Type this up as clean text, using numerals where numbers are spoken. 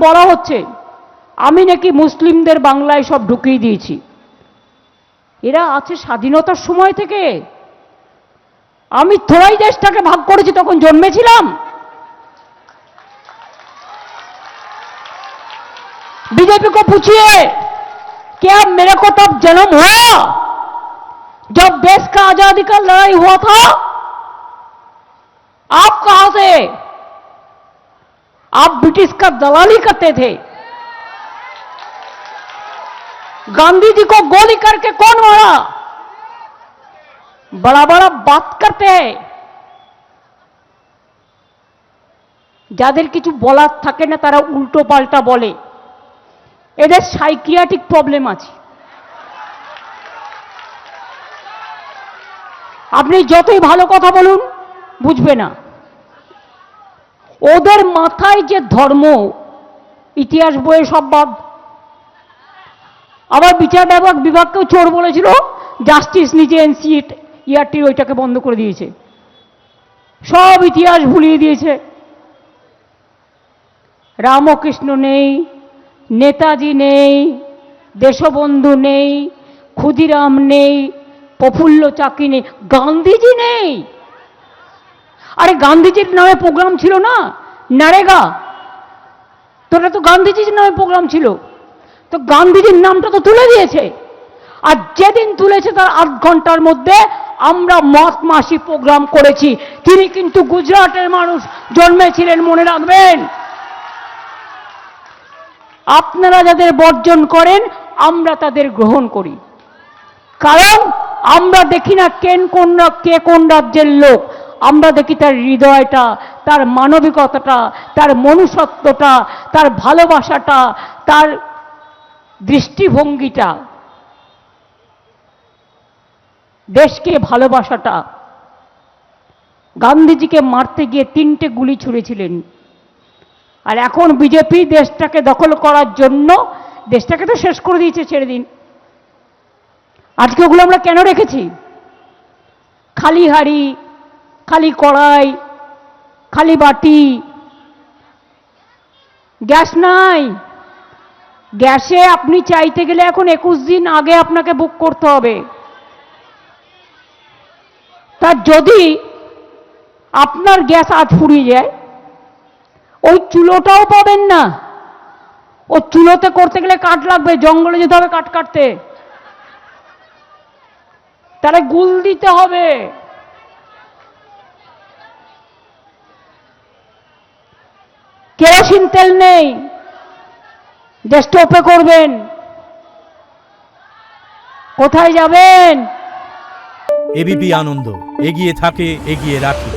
বলা হচ্ছে আমি নাকি মুসলিমদের বাংলায় সব ঢুকিয়ে দিয়েছি। এরা আছে স্বাধীনতার সময় থেকে। আমি থোড়াই দেশটাকে ভাগ করেছি, তখন জন্মেছিলাম? बीजेपी को पूछिए क्या मेरे को तब जन्म हुआ जब देश का आजादी का लड़ाई हुआ था? आप कहां से? आप ब्रिटिश का दलाली करते थे। गांधी जी को गोली करके कौन मारा? बड़ा बड़ा बात करते हैं। যাদের কিছু বলার থাকে না তারা উল্টো পাল্টা বলে। এদের সাইকিয়াট্রিক প্রবলেম আছে। আপনি যতই ভালো কথা বলুন বুঝবে না। ওদের মাথায় যে ধর্ম, ইতিহাস বইয়ে সব বাদ। আবার বিচার বিভাগকেও চোর বলেছিল, জাস্টিস নিজে এনসিইআরটি ওইটাকে বন্ধ করে দিয়েছে, সব ইতিহাস ভুলিয়ে দিয়েছে। রামকৃষ্ণ নেই, নেতাজি নেই, দেশবন্ধু নেই, ক্ষুদিরাম নেই, প্রফুল্ল চাকি নেই, গান্ধীজি নেই। আরে গান্ধীজির নামে প্রোগ্রাম ছিল না নারেগা, তো এটা তো গান্ধীজির নামে প্রোগ্রাম ছিল, তো গান্ধীজির নামটা তো তুলে দিয়েছে। আর যেদিন তুলেছে তার ৮ ঘন্টার মধ্যে আমরা মত মাসি প্রোগ্রাম করেছি। তিনি কিন্তু গুজরাটের মানুষ, জন্মেছিলেন, মনে রাখবেন। আপনারা যাদের বর্জন করেন আমরা তাদের গ্রহণ করি, কারণ আমরা দেখি না কে কোন রাজ্যের লোক, আমরা দেখি তার হৃদয়টা, তার মানবিকতাটা, তার মনুষ্যত্বটা, তার ভালোবাসাটা, তার দৃষ্টিভঙ্গিটা, দেশকে ভালোবাসাটা। গান্ধীজিকে মারতে গিয়ে 3টে গুলি ছুঁড়েছিলেন, আর এখন বিজেপি দেশটাকে দখল করার জন্য দেশটাকে তো শেষ করে দিয়েছে, ছেড়ে দিন। আজকে ওগুলো আমরা কেন রেখেছি? খালি হাড়ি, খালি কড়াই, খালি বাটি, গ্যাস নাই। গ্যাসে আপনি চাইতে গেলে এখন 21 দিন আগে আপনাকে বুক করতে হবে। তার যদি আপনার গ্যাস আজ ফুরিয়ে যায়, ওই চুলোটাও পাবেন না। ও চুলোতে করতে গেলে কাঠ লাগবে, জঙ্গলে যেতে হবে কাঠ কাটতে, তাহলে গুল দিতে হবে। কেরোসিন তেল নেই যে স্টোভে করবেন, কোথায় যাবেন? এবিপি আনন্দ, এগিয়ে থাকে, এগিয়ে রাখে।